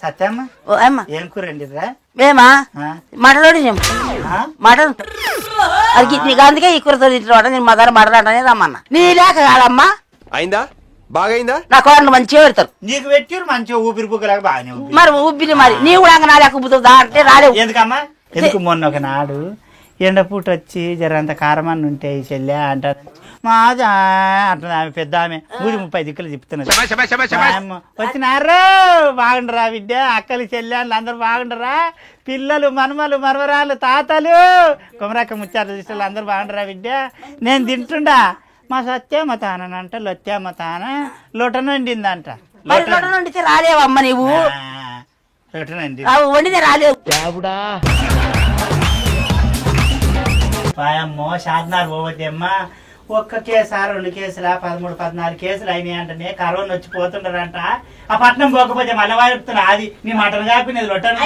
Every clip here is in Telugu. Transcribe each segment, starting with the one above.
సత్యమ్మ ఓ అమ్మ ఏం కూర అండిరా? మేమా మటన్ మటన్ అది నీకు అందుకే ఈ కూరతో తింటున్నాడు. నేను మా దగ్గర మటన్ అంటనే రమ్మన్నా. నీ లేక కాదమ్మా. అయిందా? బాగైందా? నా కోడలు మంచిగా పెడతారు. నీకు పెట్టారు మంచిగా ఊపిరి పుక్కలాగా బాగానే మరి ఉబ్బిని మరి నీ కూడా నా లేక ఉబ్బుతుందా అంటే రాలేవు. ఎందుకమ్మా? ఎందుకు మొన్న ఒక నాడు ఎండపూట వచ్చి జరంత కారమని ఉంటే ఈ చెల్లె అంటారు మాదా అంటుంది ఆమె. పెద్ద ఆమె 30 దిక్కులు చెప్తున్నది. వచ్చినారు బాగుండరా బిడ్డ, అక్కలు చెల్లెళ్ళు అందరు బాగుండరా, పిల్లలు మనమలు మరవరాలు తాతలు కుమరక్క ముచ్చారు చూసేళ్ళు అందరు బాగుండరా బిడ్డ. నేను తింటుండా మా సత్యమ్మ తానంట లొత్యమ్మ తాన లొటన వండిందంట. లొటన వండితే రాలేవమ్మ నీవు. లొటన వండితే రాలేవు. పాయమ్మో షాద్నార్ పోవద్ది అమ్మా. ఒక్క కేసు 2 కేసులా 13 14 కేసులు అయినాయి అంటనే. కరోనా వచ్చి పోతుండారంట. ఆ పట్నం పోకపోతే మళ్ళీ వాడుతున్నా. అది నీ మటన్ కాకపోయినది లొటన.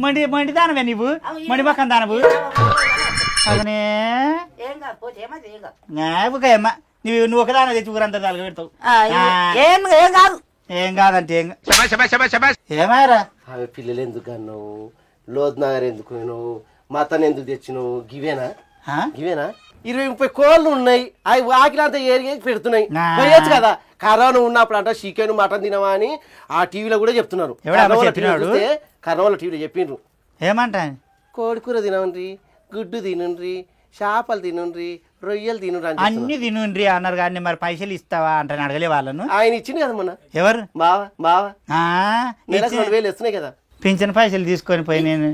మండి దానవే నీవు, మండి పక్కన దానవు అదనే అమ్మా. నువ్వు ఒకదాన తెచ్చి ఊరంతా తలగ పెడతావు. ఏం కాదంటే ఏమారా పిల్లలు ఎందుకు అన్నావు, లోత్ నగర్ ఎందుకు పోయినావు, మతన్ ఎందుకు తెచ్చినావు, గివేనా 20-30 కోళ్ళు ఉన్నాయి. అవి వాకిలంతా ఏరిగి పెడుతున్నాయి. పోయొచ్చు కదా. కరోనా ఉన్నప్పుడు అంట చికెన్ మటన్ తినవా అని ఆ టీవీలో కూడా చెప్తున్నారు. కరోనా టీవీలో చెప్పిండ్రు. ఏమంటా? కోడి కూర తినండి, గుడ్డు తినండి, చేపలు తినండి, రొయ్యలు తినండి, అన్ని తినండి అన్నారు. కానీ మరి పైసలు ఇస్తావా అంటే అడగలే వాళ్ళను. ఆయన ఇచ్చింది కదా మొన్న. ఎవరు? బావా నెలకు 2,000 వస్తున్నాయి కదా. పింఛన్ పైసలు తీసుకొని పోయి నేను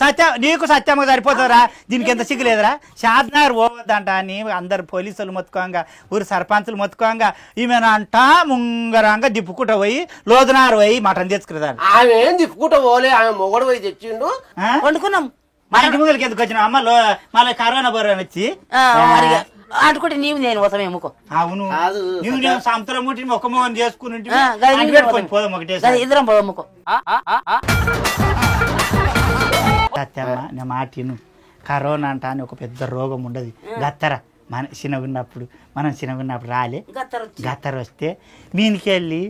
సత్య నీకు సత్యమ్మ సరిపోతుందిరా. దీనికి ఎంత సిగ్గులేదురా. షాద్నగర్ పోవద్దంట అని అందరు పోలీసులు మొత్తుకోంగా, ఊరు సర్పంచులు మొత్తుకోంగా, ఈమెను అంట ముంగరంగా దిప్పుకుంటా పోయి లోతునారు పోయి మటన్ తెచ్చుకునేదాన్ని. ఆమె ఏం దిప్పుకుంటా పోలే, ఆమె మొగడు పోయి తెచ్చిండు. వండుకున్నాం. మా ఇంటి ముగ్గులకి ఎందుకు వచ్చినావు అమ్మ? మళ్ళీ కరోనా బోరా వచ్చి అనుకుంటే నీవు నేను పోతామేముకో. అవును నువ్వు సంవత్సరం ముట్టి ఒక మోహన్ చేసుకుని పోదాం ఒకటే ఇద్దరం పోదమ్ముకో. సత్యమ్మ నా మాటిను. కరోనా అంట అని ఒక పెద్ద రోగం ఉండదు. గత్తర మనం చిన్నగున్నప్పుడు రాలే. గత్తర వస్తే మీనికెళ్ళి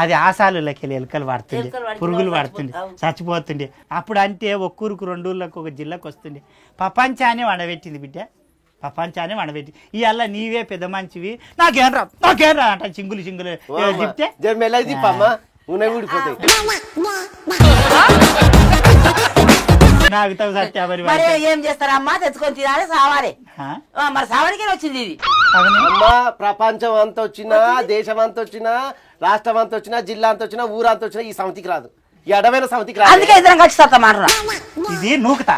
అది ఆశాలకి వెళ్ళి ఎలుకలు పడుతుండే, పురుగులు పడుతుండే, చచ్చిపోతుండే. అప్పుడు అంటే ఒక్కూరికి 2 ఊళ్ళకి ఒక జిల్లాకు వస్తుండే. ప్రపంచాన్ని వండబెట్టింది బిడ్డ, ప్రపంచాన్ని వండబెట్టి. ఇవాళ నీవే పెద్ద మంచివి, నాకేంరా అంట చింగులు చెప్తే నాగుతావు సత్య. మరి ఏం చేస్తారమ్మా? తెచ్చుకొని తినాలి, సావాలి. మరి సావనికే వచ్చింది ఇది. అమ్మా ప్రపంచం అంతా వచ్చినా, దేశం అంతా వచ్చినా, రాష్ట్రం అంతా వచ్చినా, జిల్లా అంతా వచ్చినా, ఊరంతా వచ్చినా ఈ సమితికి రాదు. ఈ అడవైన సమితికి రాదు. అందుకే ఇద్దరం కలిసి సత్తామంటున్నా. ఇది నూకుతా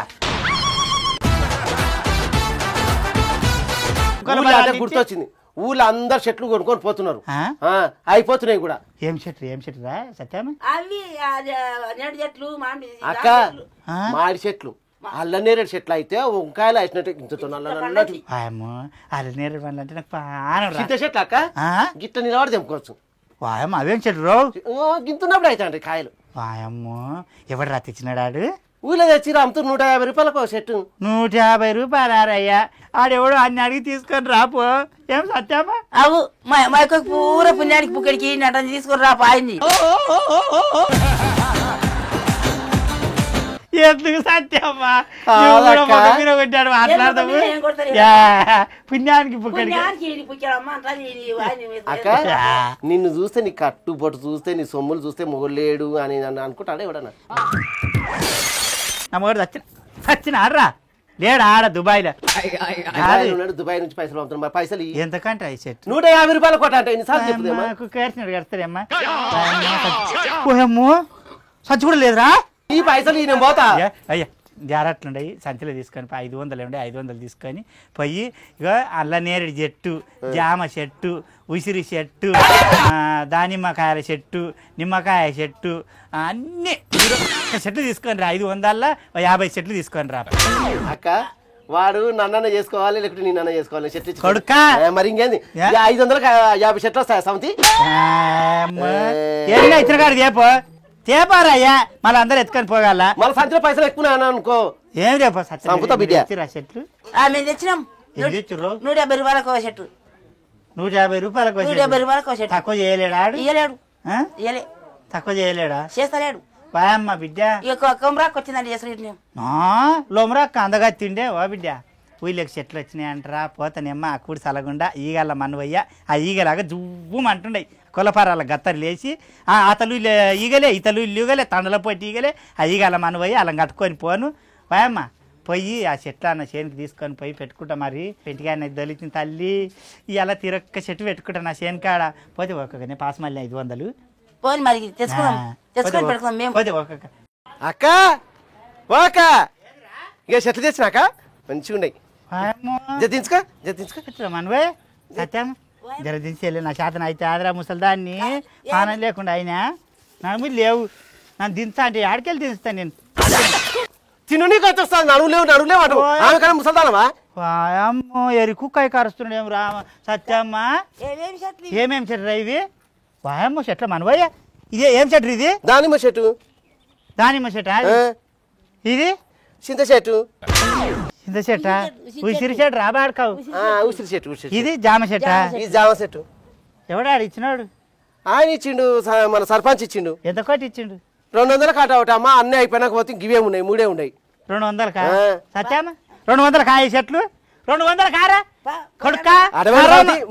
గుర్తొచ్చింది. ఊళ్ళో అందరు చెట్లు కొనుక్కొని పోతున్నారు, అయిపోతున్నాయి కూడా. ఏం చెట్టు రా సత్యం? అవి చెట్లు, అక్క మామిడి చెట్లు, అల్లనేరేడు చెట్లు అయితే వంకాయలు వేసినట్టు అల్లనేరేడు పండ్లు అంటే నాకు పానం. చింత చెట్లు అక్క గిట్ట నిలబడి తెంపుకోవచ్చు. వాయమ్మ అవేం చెట్లు రావు గింతున్నప్పుడు అయితే కాయలు. వాయమ్మో ఎవడు రా తెచ్చినాడాడు? ఊళ్ళో తెచ్చి అమ్ముతారు 150 రూపాయలకు చెట్టు. 150 రూపాయలు అయ్యా. ఆడెవడు అన్ని అడిగి తీసుకొని రాపో. ఏం సత్యమ్మా? అవు మా యొక్క పూర పుణ్యానికి పుక్కడికి నటన తీసుకొని రాపో. ఆయన్ని ఎందుకు సత్యమ్మా కొట్టాడు మాట్లాడతాము? పుణ్యానికి అక్క నిన్ను చూస్తే నీ కట్టుబొట్టు చూస్తే, నీ సొమ్ములు చూస్తే మొగలేడు అని అనుకుంటాడు ఎవడన్నా. నమ్మగారు చచ్చినారా? లేడా ఆడ దుబాయ్లో? దుబాయ్ నుంచి పైసలు పంపుతున్నా. మరి పైసలు ఎంతకంటే 150 రూపాయలు కొట్ట ఎన్నిసార్లు కడతారేమ్మా? సచ్చి కూడా లేదురా. ఈ పైసలు నేను పోతా. అయ్యా జారట్లుండయి సంచిలో తీసుకొని 500 ఉండే 500 తీసుకొని పోయి ఇక అల్లనేరేడు చెట్టు, జామ చెట్టు, ఉసిరి చెట్టు, దానిమ్మకాయల చెట్టు, నిమ్మకాయ చెట్టు, అన్ని చెట్లు తీసుకొని రా. 500 50 చెట్లు తీసుకొని రా. అక్క వాడు నన్న చేసుకోవాలి, లేకపోతే నేను చేసుకోవాలి. చెట్లు కొడుక మరి ఇంకేంది 550 చెట్లు వస్తాయి సమితి. ఏమైనా ఇచ్చిన కాడికి ఏపో తేపారయ్యా, మళ్ళీ అందరు ఎత్తుకొని పోగల. మళ్ళీ సంచులో పైసలు ఎక్కువ అనుకో. ఏం రేపు చెట్లు మేము తెచ్చినాం 150 రూపాయలకు చెట్టు. 150 రూపాయలకు 150 రూపాయలకు ఒక చెట్టు తక్కువ చేయలేడా ఆడు? ఇయ్యలేడు ఆ? ఇయ్యలే తక్కువ చేయలేడా? చేస్తలేడు వాయమ్మ బిడ్డ ఇక కొమ్మరాకు వచ్చిందండి చేసుకుంటున్నాం లోమరాక్క అందగా తిండే ఓ బిడ్డ ఊళ్ళకి చెట్లు వచ్చినాయి అంటారా పోతానేమ్మ ఆ కూడి సలగుండా ఈగల మన్నువయ్య ఆ ఈగలాగా జువ్వమంటుండే కొలపారాల గత్తరు లేచి అతలు ఈగలే ఇతలు ఈగలే తండల పోటీ ఈగలే ఆ ఈగల మన్నువయ్య అలా కట్టుకొని పోను వాయమ్మ పోయి ఆ చెట్లు అన్న చేనుకి తీసుకొని పోయి పెట్టుకుంటా మరి పెట్టుకాయ దొలిచిన తల్లి ఇలా తిరక్క చెట్టు పెట్టుకుంటా నా చేను కాడ పోతే ఒక్కొక్కనే పాస్ మళ్ళీ 500 పోని మరి తెచ్చుకుందాం తెచ్చుకొని పెట్టుకుందాం మేము పోతే ఒక్కొక్క అక్క ఓక ఇక చెట్లు తెచ్చినాక మంచిగా ఉన్నాయి జతించుకో మనవే సత్యం జరదించి నా శాతం అయితే ఆదరా ముసలిదాన్ని పానం లేకుండా అయినా నన్ను లేవు నన్ను దించా అంటే ఆడికెళ్ళి దించుతాను నేను తిను నీకు వచ్చేస్తాను నడువులేవు అటు ఆమె కన్నా ముసల్దానమా అమ్మో ఎరి కుక్కాయ కరుస్తున్నాడేమో రామ సత్యమ్మ ఏమేమి చెట్టు ఇవి వాయమ్మో చెట్ల మనవయ్య ఇదే ఏం చెట్టు ఇది దానిమ్మ చెట్టు దానిమ్మ చెట్టు ఇది చింత చెట్టు చింత చెట్ట ఉసిరి చెట్టు రాబాడుకావు ఉసిరి చెట్టు ఇది జామ చెట్ట ఇది జామ చెట్టు ఎవడాడు ఇచ్చినాడు ఆయన ఇచ్చిండు మన సర్పంచ్ ఇచ్చిండు ఎంత కోటి ఇచ్చిండు 200 కాట ఒకటి అమ్మ అన్నీ అయిపోయినాక పోతే గివే ఉన్నాయి 3 ఉన్నాయి 200 కా సత్యామ 200 కాయ చెట్లు 200 కారా కొడుక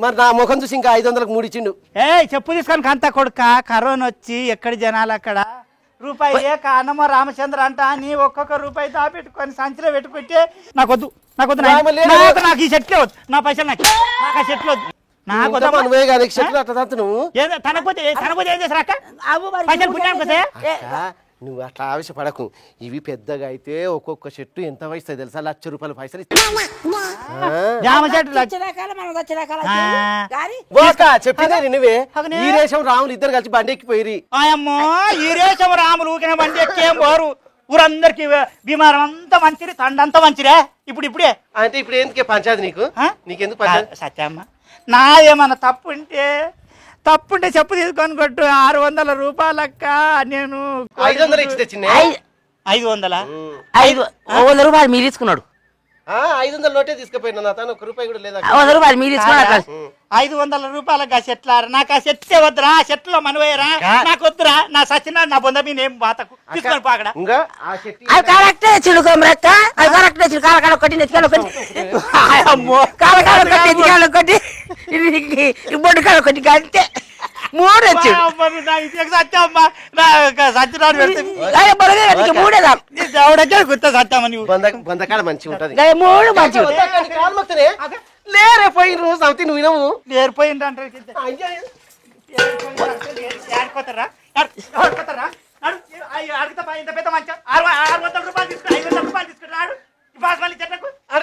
మరి నా ముఖం చూసి ఇంకా 500కు 3 ఇచ్చిండు చెప్పు తీసుకొని అంత కొడుక కరోనా వచ్చి ఎక్కడి జనాలు అక్కడ రూపాయి లేక అన్నమ్మ రామచంద్ర అంట నీ ఒక్కొక్క రూపాయి దాపెట్టుకొని సంచిలో పెట్టుకుంటే నాకొద్దు నాకు ఈ చెట్లే వద్దు నా పైసలు నాకు ఆ చెట్లు వద్దు నాకు తనపోతే ఏం చేస్తారు అక్క పైసలు పుణ్యానికి వస్తాయా నువ్వు అట్లా ఆవేశపడకు ఇవి పెద్దగా అయితే ఒక్కొక్క చెట్టు ఎంత వస్తాయి తెలుసా 1,00,000 రూపాయలు పైసలు జామ చెట్టు చెప్పిందే నువ్వే ఈరేశం రాములు ఇద్దరు కలిసి బండి ఎక్కిపోయి అమ్మో ఈరేశం రాములు ఊకిన బండి ఎక్కేం పోరు ఊరందరికి బీమారం అంతా మంచిది తండంతా మంచిరే ఇప్పుడే అంటే ఇప్పుడు ఎందుకే పంచాయతీ నీకెందుకు పంచాయతీ సత్యమ్మ నాదేమన్నా తప్పుంటే చెప్పు తీసుకొని కొట్టు 600 రూపాయలక్క నేను 500 ఇచ్చి తెచ్చింది 500 రూపాయలు మీరు తీసుకున్నాడు 500 నోటే తీసుకుపోయినా తను 1 రూపాయి కూడా లేదా 100 రూపాయలు మీరు తీసుకున్నాడు 500 రూపాయలకి ఆ చెట్లారా నాకు ఆ చెట్లే వద్దురా ఆ చెట్లో మనవేరా నాకు వద్దురా నా సచిన నా బొంద మీద ఏం బాతకు తీసుకొని పాకడా కరెక్టే చిడుకోమరక్క అది కరెక్టే చిడు కాలకాడ ఒకటి నెత్తికాడ ఒకటి కాలకాడ ఒకటి నెత్తికాడ ఒకటి బొడ్డు కాడ ఒకటి అంతే 3 వచ్చిండు సత్యమ్మ సత్యనాడు పెడితే 3 గుర్త సత్యమ్మ నువ్వు బందకాడ మంచిగా ఉంటది 3 మంచిగా లేరే పోయిన సౌతి నువ్వు వినవు లేరిపోయింది అంటే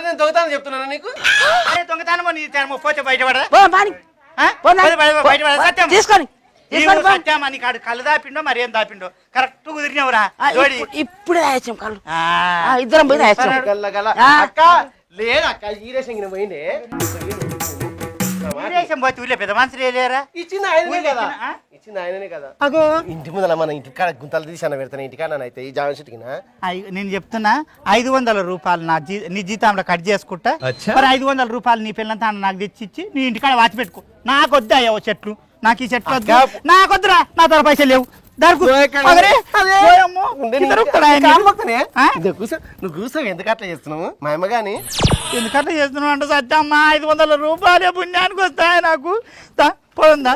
నేను దొంగతనం చెప్తున్నాను నీకు దొంగతనం పోతే బయటపడరా తీసుకొని సత్యమ్మ నీకు కళ్ళు దాపిండో మరి ఏం దాపిండో కరెక్ట్ కుదిరినవురా ఇప్పుడే దాయచ్చాం కళ్ళు ఇద్దరం పోయి దాయచ్చాం అక్క లేదక్క ఈరేషన్ పోయిండే పోతే ఊళ్ళో పెద్ద మనుషులు లేరా ఇచ్చింది ఆయననే కదా ఇంటి ముందర మన ఇంటికాడ గుంతలు తీసాను పెడతాను ఇంటికాడ అయితే ఈ జామ చెట్టుకి నేను చెప్తున్నా 500 రూపాయలు నీ జీతంలో కట్ చేసుకుంటా మరి 500 రూపాయలు నీ పిల్లలంతా నాకు తెచ్చిచ్చి నీ ఇంటికాడ వాచి పెట్టుకో నాకు వద్దా అయ్యో చెట్లు నాకు ఈ చెట్లు వద్దు నాకు వద్దురా నా తర పైసలు లేవు నువ్వు కూర్చో ఎందుకు అట్లా చేస్తున్నావు మా అమ్మ గాని ఎందుకట్లా చేస్తున్నావు అంటే సత్యమ్మ 500 రూపాయలే పుణ్యానికి వస్తాయి నాకు పోందా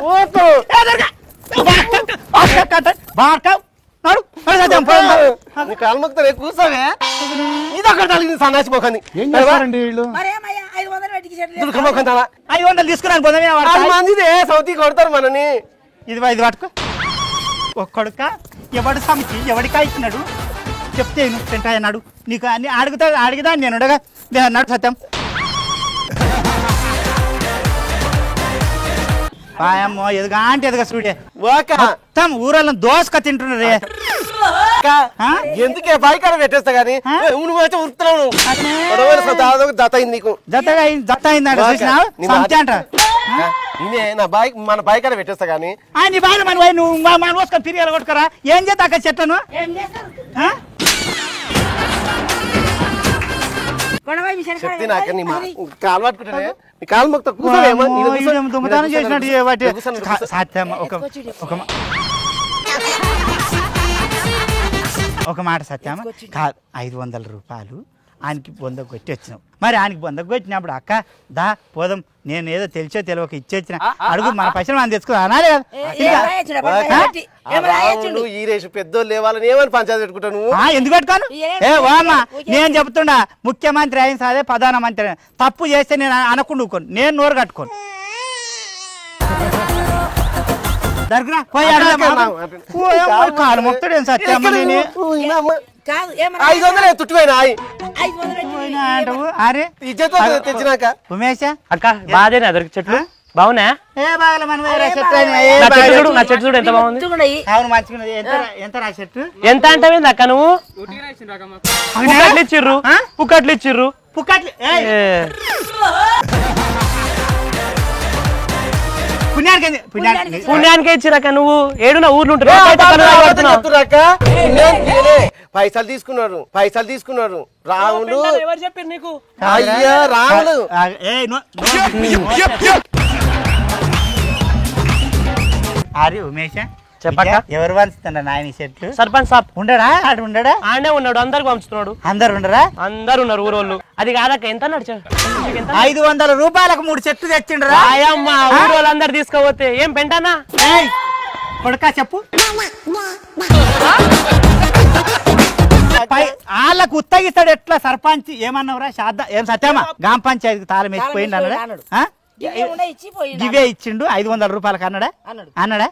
కాల్మొక్తానే కూర్చోవే ఇది అక్కడ తల్లి సన్నాసి పోకండి 500 తీసుకున్నాను మందిదే సౌతి కొడతారు మనని ఇది పట్టుకో ఒక్కడుక ఎవడు సమితి ఎవడికా ఇచ్చినాడు చెప్తే నువ్వు తింటాయి అన్నాడు నీకు అన్ని అడిగిదా నేను అన్నాడు సత్యం పాయమ్మో ఎదుగా అంటే ఎదుగా చూడే మొత్తం ఊరల్లో దోసక తింటున్నారే ఎందుకే బైక్ ఆడ పెట్టేస్తా గానీ నువ్వు వచ్చి ఉరుకుతున్నావు జత అయింది నీకు జత అయిందంట నా బైక్ మన బైక్ ఆడ పెట్టేస్తా గానీ నీ బాగా మన నువ్వు మన పోసుకొని తిరిగి కొట్టుకరా ఏం చేస్తా అక్కడ చెట్లను చెప్తే నాక నీ కాలు పట్టుకుంటానే నీ కాలు మొక్క కూర్చోవేమో దొంగతనం చేసినట్టు సత్యమ్మ ఒక మాట సత్యమ్మ 500 రూపాయలు ఆయనకి బొందకు కొట్టి వచ్చినావు మరి ఆయనకి బొందకు కొట్టినప్పుడు అక్క దా పోదాం నేను ఏదో తెలిసో తెలియక ఇచ్చేసిన అడుగు మన పైసలు మనం తెచ్చుకో అనాలి ఈరేసి పెద్దోళ్ళు లేవాలని ఏమని పంచాయతీ పెట్టుకుంటాను ఎందుకు పెట్టుకోను వామ్మా నేను చెప్తున్నా ముఖ్యమంత్రి అయిన సాదే ప్రధానమంత్రి తప్పు చేస్తే నేను అనకుండా నేను నోరు కట్టుకోను దగ్గర కాలు మొత్తడు సత్యమ్మ 500 తుట్టిపోయినా అరే తెచ్చినాక ఉమేష అక్క బాధేనా దొరికి చెట్లు బాగున్నా నా చెట్టు చూడు ఎంత బాగుంది అవును మంచిగా ఎంత రా చెట్టు ఎంత అంటే అక్క నువ్వు ఇచ్చిర్రు పుక్కట్లు ఇచ్చిర్రు పుణ్యానికే ఇచ్చిరాక నువ్వు ఏడున్నా ఊర్లు పైసలు తీసుకున్నారు రాములు ఎవరు చెప్పారు నీకు అయ్యా రాములు అరే ఉమేష చెప్పక ఎవరు పంచుతున్నా నాయన చెట్లు సర్పంచ్ సాబ్ ఉండడా ఆడు ఉండడా ఆడే ఉన్నాడు అందరికి పంచుతున్నాడు అందరు ఉండరా అందరు ఉన్నారు ఊరోళ్ళు అది కాదక్క ఎంత నడిచా 500 రూపాయలకు 3 చెట్లు తెచ్చిండ్రా అమ్మా ఊరోళ్ళు అందరు తీసుకోపోతే ఏం పెంటానా కొడుకా చెప్పు వాళ్ళకు ఉత్తగిస్తాడు ఎట్లా సర్పంచ్ ఏమన్నావురా శారద ఏం సత్యమా గ్రామ పంచాయతీ తాళం వేసిపోయింది అన్నాడా ఇవే ఇచ్చిండు 500 రూపాయలకు అన్నాడా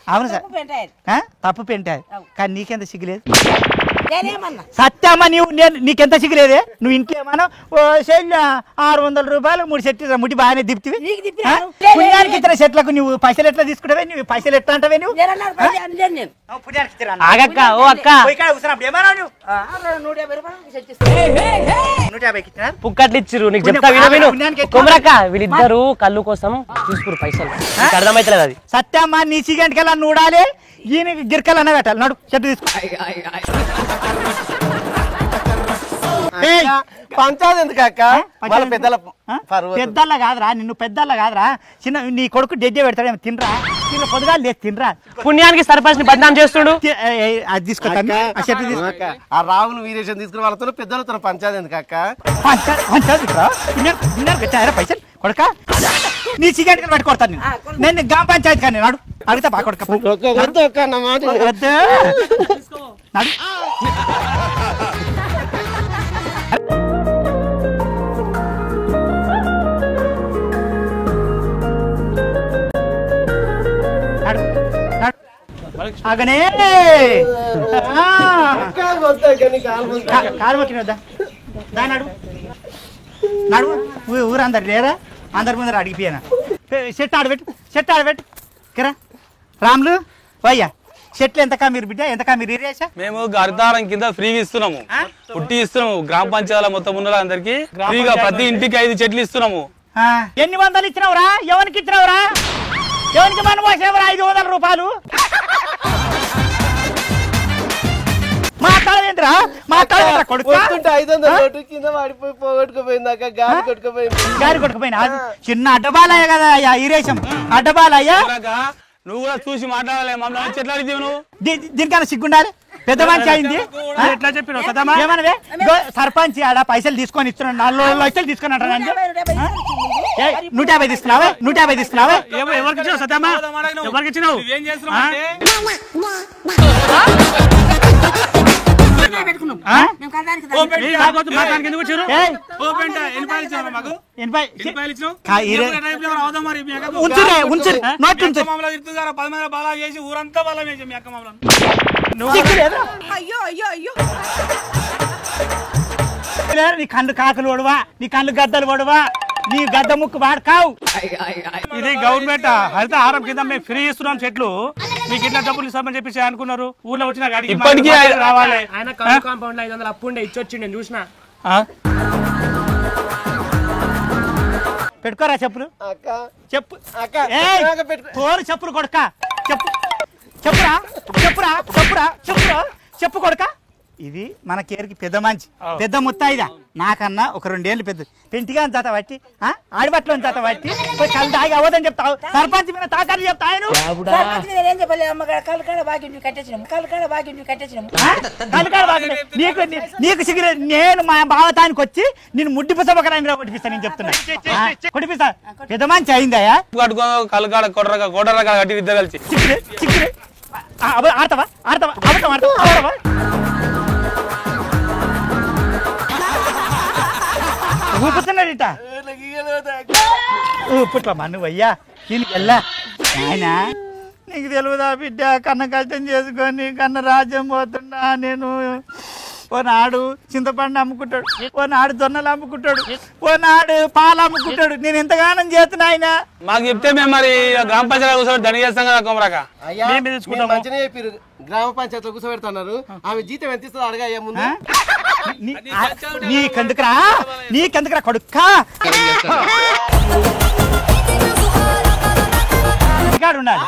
అవును సార్ తప్పు పెంటాయి కానీ నీకెంత సిగ్గులేదు సత్యమ్మ నీకెంత సిగ్గులేదే నువ్వు ఇంట్లో ఏమన్నా 600 రూపాయలు 3 చెట్లు ముట్టి బాగానే దిప్తివి పుణ్యానికి ఇతర చెట్లకు నువ్వు పైసలు ఎట్లా తీసుకుంటావే నువ్వు పైసలు ఎట్లా అంటావే నువ్వు ఆగక్క ఓ అక్క పుక్కట్లు ఇచ్చిర్రు నీకు చెప్తా విను కొమరక్క వీళ్ళిద్దరు కళ్ళు కోసం తీసుకురు పైసలు అర్థమైతలేదు అది సత్యమ్మ నీ సిగంటికెళ్ళా నూడాలి ఈయన గిరికలన్నా పెట్టాలి నడు చెట్టు తీసుకో పంచాయతీ ఎందుకు అక్క పెద్దల్లా కాదురా నిన్ను పెద్దల్లా కాదురా చిన్న నీ కొడుకు డెడ్డే పెడతాడేమో తినరా తిన్న పొద్దుగాలు లేదు తినరా పుణ్యానికి సర్పంచ్ ని బద్నాం చేస్తుడు అది తీసుకొస్తాను ఆ రావులు వీరేషన్ తీసుకుని వాళ్ళతో పెద్దలతో పంచాయతీ ఎందుకు అక్క పంచాయతీ పైసలు కొడక నీ సిగరెట్ పెట్టి కొడతాను నేను గ్రామ పంచాయతీ కానీ నాడు అడిగితే బాగా కొడక నాడు అగనే కాలు మొక్కినద్దా దాని నడు నడు ఊరందరు లేరా అందరి ముందర అడిగిపోయాను చెట్టు ఆడబెట్టు కిరా రాములు వయ్యా చెట్లు ఎంతకా మీరు బిడ్డ ఎంతకా మీరు ఇరేసా మేము గర్దారం కింద ఫ్రీగా ఇస్తున్నాము పుట్టి ఇస్తున్నాము గ్రామ పంచాయతీల మొత్తం ఉన్న అందరికి ఫ్రీగా ప్రతి ఇంటికి 5 చెట్లు ఇస్తున్నాము ఎన్ని వందలు ఇచ్చినావురా ఎవరికి ఇచ్చినావురా ఎవరికి మనం పోసినవరా 500 రూపాయలు మాట్లాడేంట్రా కొడుకు 500 కింద పడిపోయి పోగొట్టుకుపోయిందాక గారి కొట్టుకుపోయినా చిన్న అడ్డబాలయ్య కదా అయ్యా ఈరేశం అడ్డబాలయ్యా నువ్వు కూడా చూసి మాట్లాడాలి మమ్మల్ని చెట్లు అడిగితే నువ్వు దీనికన్నా సిగ్గుండాలి పెద్ద మనిషి అయింది ఎట్లా చెప్పిన ఏమనవే సర్పంచ్ ఆడ పైసలు తీసుకొని ఇస్తున్నాడు 4 లక్షలు తీసుకొని అంటాను 150 తీసుకున్నావా 150 తీసుకున్నావా ఎవరికి ఇచ్చినావు సత్యమ్మా ఎవరికి ఇచ్చినావు ఏం చేస్తున్నావు ఊరంతా బలం వేసి మీ అక్క నీ కళ్ళు కాకులు పడవా నీ కళ్ళు గద్దలు పడవా నీ గద్ద ముక్కు వాడకావు ఇది గవర్నమెంట్ హరిత ఆహారం కింద మేము ఫ్రీ ఇస్తున్నాం చెట్లు మీకు ఇట్లా డబ్బులు ఇస్తామని చెప్పేసి అనుకున్నారు ఊర్లో వచ్చిన ఇప్పటికీ రావాలి ఆయన కాంపౌండ్ లో 500 అప్పు ఉండే ఇచ్చొచ్చి నేను చూసిన పెట్టుకోరా చెప్పులు చెప్పు తోలు చెప్పులు కొడుక చెప్పురా చెప్పు కొడుక ఇది మన కేరికి పెద్ద మంచి పెద్ద ముత్తాయిదా నాకన్నా ఒక 2 ఏళ్ళు పెద్ద పెంటిగా జత పట్టి ఆడిబట్లో జత పట్టి పోయి కళ్ళు తాగి అవ్వదని చెప్తావు సర్పంచ్ మీద తాకాలు చెప్తాను ఏం చెప్పలే అమ్మగారు కళ్ళకాడ బాగా కట్టేసినాము నీకు నీకు సిగిరే నేను మా బావతానికి వచ్చి నేను ముడ్డి పుస్తకరాన్ని కొట్టిపిస్తా నేను చెప్తున్నా కొట్టిపిస్తా పెద్ద మంచి అయిందయా కళ్ళకాడ కొడరగా కట్టి ఇద్దరు కలిసి ఆడతావా ఆడతావా ఊపుతున్నాడు ఇట ఊపుట్లమ్మా నువ్వయ్యా దీనికి వెళ్ళా ఆయన నీకు తెలుగుదా బిడ్డ కన్న కష్టం చేసుకొని కన్న రాజ్యం పోతున్నా నేను ఓనాడు చింతపండు అమ్ముకుంటాడు ఓనాడు జొన్నలు అమ్ముకుంటాడు ఓనాడు పాలు అమ్ముకుంటాడు నేను ఎంతగానం చేస్తున్నా ఆయన మాకు చెప్తే మేము మరి గ్రామ పంచాయతీ కూర్చోబెట్టి దండి చేస్తాం కదా కొమరాక మంచిగా చెప్పారు గ్రామ పంచాయతీలో కూర్చోబెడుతున్నారు ఆమె జీతం ఎంత ఇస్తుందో అడగా అయ్యా ముందు నీకెందుకురా కొడుక్కా ఉండాలి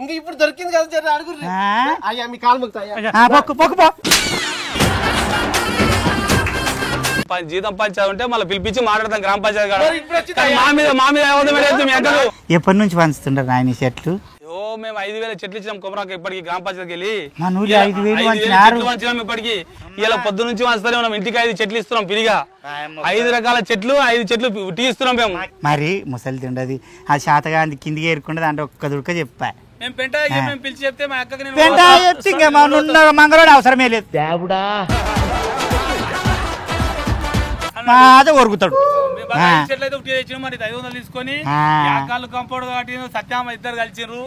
ఇంకా ఇప్పుడు దొరికింది కదా అడుగు అయ్యా మీ కాలు మొక్కుతాయా పొక్కు జీతం పంచాయతీ ఉంటే మళ్ళీ పిలిపించి మాట్లాడతాం గ్రామ పంచాయతీ మా మీద ఎప్పటి నుంచి పంచుతుంటారు ఆయన చెట్లు మేము 5,000 చెట్లు ఇచ్చినాం కొమరాక ఇప్పటికి గ్రామ పంచాయతీకి వెళ్ళి 5,000 పంచినాం ఇప్పటికి ఇలా పొద్దు నుంచి పంచుతానే ఉన్నాం ఇంటికి 5 చెట్లు ఇస్తున్నాం పిరిగా 5 రకాల చెట్లు 5 చెట్లు టీ ఇస్తున్నాం మేము మరి ముసలి తిండది ఆ శాతగా కిందికి ఏరుకుంటే అంటే ఒక్క దుడక చెప్పా మేము పెంట పిలిచి చెప్తే మా అక్కకి పెంట చెప్తే మంగళవాడు అవసరమే లేదు దేవుడా మాదే ఒరుగుతాడు చెట్లు అయితే ఉట్టి తెచ్చిన మరి 500 తీసుకొని కంపౌండ్ కాబట్టి సత్యామ ఇద్దరు కలిసిర్రు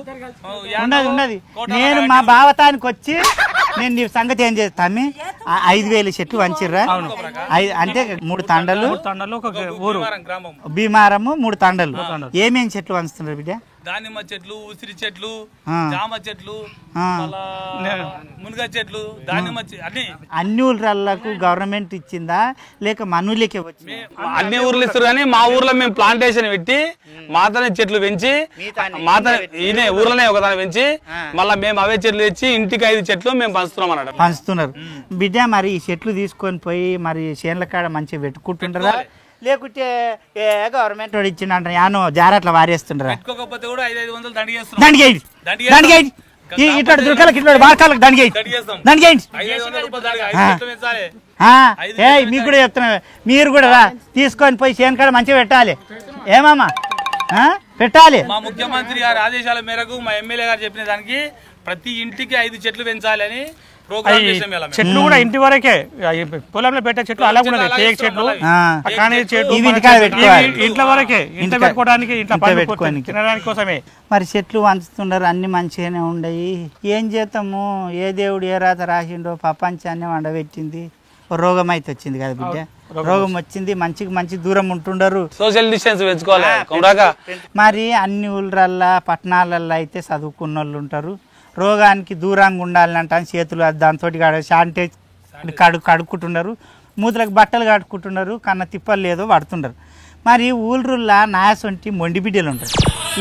ఉన్నది నేను మా బావతానికి వచ్చి నేను నీ సంగతి ఏం చేస్తాను 5,000 చెట్లు వంచిర్రా అంటే 3 తండలు భీమారము 3 తండలు ఏమేం చెట్లు వంచుతున్నారు బిడ్డ దానిమ్మ చెట్లు ఉసిరి చెట్లు జామ చెట్లు మునగ చెట్లు దానిమ్మ అన్ని ఊర్లకు గవర్నమెంట్ ఇచ్చిందా లేక మనూళ్ళకే వచ్చింది అన్ని ఊర్లు ఇస్తారు కానీ మా ఊర్లో మేము ప్లాంటేషన్ పెట్టి మాతనే చెట్లు పెంచి ఈయన ఊర్లోనే ఒకదాన్ని పెంచి మళ్ళీ మేము అవే చెట్లు తెచ్చి ఇంటికి 5 చెట్లు మేము పంచుతున్నారు బిడ్డ మరి ఈ చెట్లు తీసుకొని పోయి మరి చేనుల కాడ మంచిగా పెట్టుకుంటుంటారా లేకుంటే గవర్నమెంట్ వాడు ఇచ్చిండ యానో జారట్లా వారేస్తుండ్రా ఇట్లా దుర్కలకి ఇట్లా బాకాలకు దండిగేయండి మీకు కూడా చెప్తున్నా మీరు కూడా రా తీసుకొని పోయి చేను కాడ మంచిగా పెట్టాలి ఏమమ్మా పెట్టాలి మా ముఖ్యమంత్రి గారి ఆదేశాల మేరకు మా ఎమ్మెల్యే గారు చెప్పిన దానికి ప్రతి ఇంటికి 5 చెట్లు పెంచాలి అని చెట్లు కూడా ఇంటి వరకే పొలంలో పెట్టే చెట్లు అలా కూడా చెట్లు ఇంట్లో వరకే ఇంట్లో పెట్టుకోవడానికి తినడానికి కోసమే మరి చెట్లు వంచుతున్నారు అన్ని మంచిగానే ఉండయి ఏం చేస్తాము ఏ దేవుడు ఏ రాత రాసిండో ప్రపంచాన్ని వండబెట్టింది రోగం అయితే వచ్చింది కదా బిడ్డ రోగం వచ్చింది మంచి దూరం ఉంటుండరు సోషల్ డిస్టెన్స్ పెంచుకోవాలి మరి అన్ని ఊళ్ళల్లో పట్టణాలలో అయితే చదువుకున్న వాళ్ళు ఉంటారు రోగానికి దూరంగా ఉండాలంట చేతులు దాంతో శానిటైజ్ కడుక్కుంటున్నారు మూతులకు బట్టలు కడుక్కుంటున్నారు కన్న తిప్పలు లేదో పడుతుంటారు మరి ఊళ్ళుల్లా నాయసొంటి మొండి బిడ్డలు ఉంటారు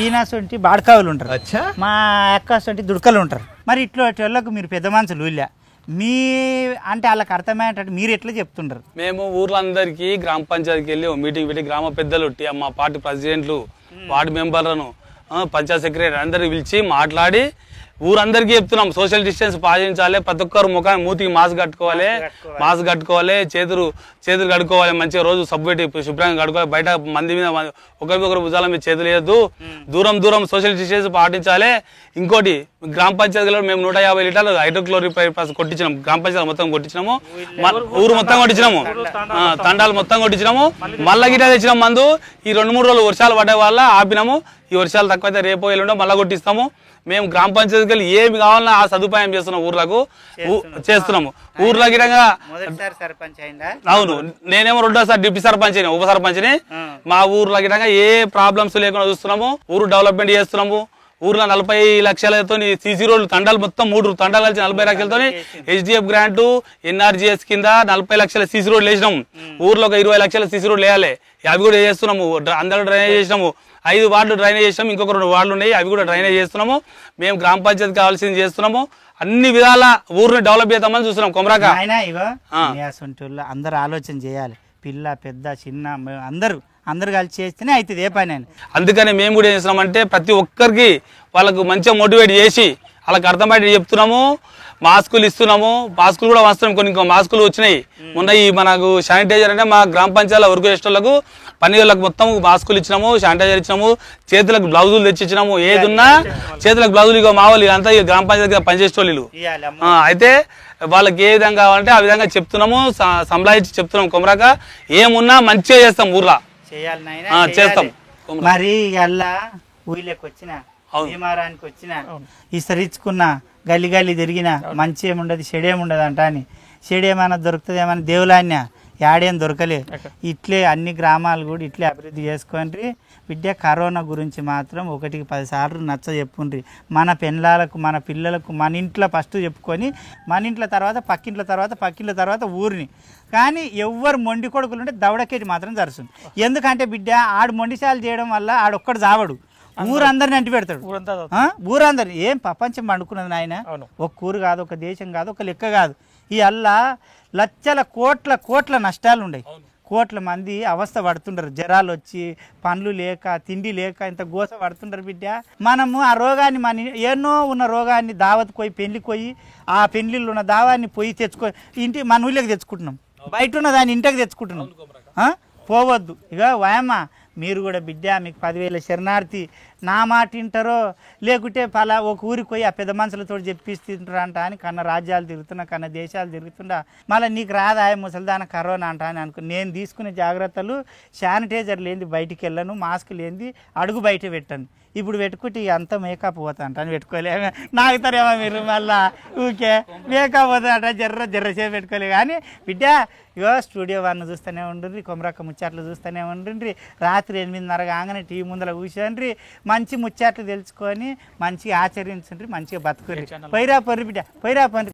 ఈయనసొంటి బాడకావులు ఉంటారు మా అక్కసొంటి దుడకలు ఉంటారు మరి ఇట్లా వాళ్ళకు మీరు పెద్ద మనుషులు ఊళ్ళ మీ అంటే వాళ్ళకి అర్థమయ్యేటట్టు మీరు ఎట్లా చెప్తుంటారు మేము ఊర్లందరికీ గ్రామ పంచాయతీకి వెళ్ళి మీటింగ్ పెట్టి గ్రామ పెద్దలు మా పార్టీ ప్రెసిడెంట్లు వార్డు మెంబర్లను పంచాయత్ సెక్రటరీ అందరికి పిలిచి మాట్లాడి ఊరందరికీ చెప్తున్నాం సోషల్ డిస్టెన్స్ పాటించాలి ప్రతి ఒక్కరు ముఖాన్ని మూతికి మాస్క్ కట్టుకోవాలి చేతులు కడుక్కోవాలి మంచిగా రోజు సబ్బు పెట్టి శుభ్రంగా కడుక్కోవాలి బయట మంది మీద ఒకరికొకరు భుజాల మీద చేతులు వేయద్దు దూరం సోషల్ డిస్టెన్స్ పాటించాలి ఇంకోటి గ్రామ పంచాయతీలో మేము 150 లీటర్లు హైడ్రోక్లోరిక్ కొట్టించినాము గ్రామ పంచాయతీ మొత్తం కొట్టించినాము ఊరు మొత్తం కొట్టించినాము తండాలు మొత్తం కొట్టించినాము మళ్ళా గిట తెచ్చినాం మందు ఈ 2-3 రోజులు వర్షాలు పడే వల్ల ఆపినాము ఈ వర్షాలు తక్కువైతే రేపో ఎల్లుండో మళ్ళా కొట్టిస్తాము మేము గ్రామ పంచాయతీకి వెళ్ళి ఏమి కావాలన్నా ఆ సదుపాయం చేస్తున్నాం ఊర్లకు చేస్తున్నాము ఊర్లో గిటంగా అవును నేనేమో 2వ డిప్యూటీ సర్పంచ్ ఉప సర్పంచ్ని మా ఊర్లో గిటంగా ఏ ప్రాబ్లమ్స్ లేకుండా చూస్తున్నాము ఊరు డెవలప్మెంట్ చేస్తున్నాము ఊర్లో 40 లక్షలతో సీసీ రోడ్లు తండాలు మొత్తం 3 తండాలు కలిసి 40 లక్షలతో HDF గ్రాంట్ NRGS కింద 40 లక్షల సీసీ రోడ్లు వేసినాము. ఊర్లో ఒక 20 లక్షల సీసీ రోడ్లు వేయాలి, అవి కూడా చేస్తున్నాము. అందరూ డ్రైనేజ్ చేసినాము, 5 వార్డులు డ్రైనేజ్ చేసినాము, ఇంకొక 2 వార్డులు ఉన్నాయి, అవి కూడా డ్రైనేజ్ చేస్తున్నాము. మేము గ్రామ పంచాయతీ కావాల్సింది చేస్తున్నాము. అన్ని విధాల ఊరిని డెవలప్ చేద్దామని చూస్తున్నాం. కొమరాక అందరూ ఆలోచన చేయాలి, పిల్ల పెద్ద చిన్న అందరూ కలిసి చేస్తేనే అవుతుంది ఏ పని అని. అందుకని మేము కూడా ఏం చేస్తున్నామంటే ప్రతి ఒక్కరికి వాళ్ళకు మంచిగా మోటివేట్ చేసి వాళ్ళకి అర్థమయ్యేది చెప్తున్నాము. మాస్కులు ఇస్తున్నాము, మాస్కులు కూడా వస్తున్నాం. కొన్ని మాస్కులు వచ్చినాయి మొన్న. ఈ మనకు శానిటైజర్ అంటే మా గ్రామ పంచాయతీల వర్క్ చేసేటోళ్ళకు పనివాళ్ళకు మొత్తం మాస్కులు ఇచ్చినాము, శానిటైజర్ ఇచ్చినాము, చేతులకు బ్లౌజులు తెచ్చి ఇచ్చినాము. ఏది ఉన్నా చేతులకు బ్లౌజులు ఇక మా వాళ్ళు అంతా గ్రామ పంచాయతీ పనిచేసేటోళ్ళు. అయితే వాళ్ళకి ఏ విధంగా కావాలంటే ఆ విధంగా చెప్తున్నాము, సంలాయించి చెప్తున్నాం. కొమరాక ఏమున్నా మంచిగా చేస్తాం, ఊర్లో చేస్తాం. మరి అలా ఊళ్ళకి వచ్చిన భీమారానికి వచ్చిన ఇసరించుకున్న గల్లి తిరిగిన మంచి ఏముండదు చెడేముండదు అంట అని. చెడేమైనా దొరుకుతుంది ఏమైనా దేవులాన్య యాడేం దొరకలే. ఇట్లే అన్ని గ్రామాలు కూడా ఇట్లే అభివృద్ధి చేసుకోండి బిడ్డ. కరోనా గురించి మాత్రం 1కి 10 సార్లు నచ్చ చెప్పుండ్రి. మన పెళ్ళాలకు మన పిల్లలకు మన ఇంట్లో ఫస్ట్ చెప్పుకొని మన ఇంట్లో తర్వాత పక్కింట్ల తర్వాత ఊరిని. కానీ ఎవ్వరు మొండి కొడుకులు ఉంటే దవడకేటి మాత్రం జరుస్తుంది. ఎందుకంటే బిడ్డ ఆడు మొండిశాలు చేయడం వల్ల ఆడొక్కడు జావడు, ఊరందరిని అంటి పెడతాడు. ఊరందరు ఏం ప్రపంచం పండుకున్నది నాయన. ఒక ఊరు కాదు, ఒక దేశం కాదు, ఒక లెక్క కాదు. ఈ అల్లా లక్షల కోట్ల నష్టాలు ఉన్నాయి. కోట్ల మంది అవస్థ పడుతుంటారు, జ్వరాలు వచ్చి పండ్లు లేక తిండి లేక ఇంత గోస పడుతుంటారు బిడ్డ. మనము ఆ రోగాన్ని ఎన్నో ఉన్న రోగాన్ని దావత్ పోయి పెళ్లికి పోయి ఆ పెళ్లిళ్ళు ఉన్న దావాన్ని పోయి ఇంటి మన ఊళ్ళకి తెచ్చుకుంటున్నాం, బయట ఉన్న దాన్ని ఇంటికి తెచ్చుకుంటున్నాం. పోవద్దు. ఇక వాయమ్మ మీరు కూడా బిడ్డ, మీకు 10,000 శరణార్థి నా మాట వింటారో లేకుంటే పలా ఒక ఊరికి పోయి ఆ పెద్ద మనుషులతో చెప్పిస్తుంటారంట అని కన్నా రాజ్యాలు తిరుగుతున్నా, కన్నా దేశాలు తిరుగుతుండా మళ్ళీ నీకు రాదాయ ముసలిదాన కరోనా అంట అని అనుకో. నేను తీసుకునే జాగ్రత్తలు శానిటైజర్ లేనిది బయటికి వెళ్ళను, మాస్క్ లేనిది అడుగు బయట పెట్టాను. ఇప్పుడు పెట్టుకుంటే అంత మేకప్ పోతా అంట అని పెట్టుకోలే. నాగుతారేమో మీరు మళ్ళా ఊకే మేకప్ పోతా అంట జర్రసేపు పెట్టుకోలే. కానీ బిడ్డ ఇగో స్టూడియో 1 చూస్తూనే ఉండ్రి, కొమరక్క ముచ్చట్లు చూస్తూనే ఉండ్రి. రాత్రి 8:30 కాగానే టీవీ ముందర కూర్చోండి, మంచి ముచ్చట్లు తెలుసుకొని మంచిగా ఆచరించండి, మంచిగా బతుకుర్రి. పోయిరా పొర్రి బిడ్డ, పోయిరా పొర్రి.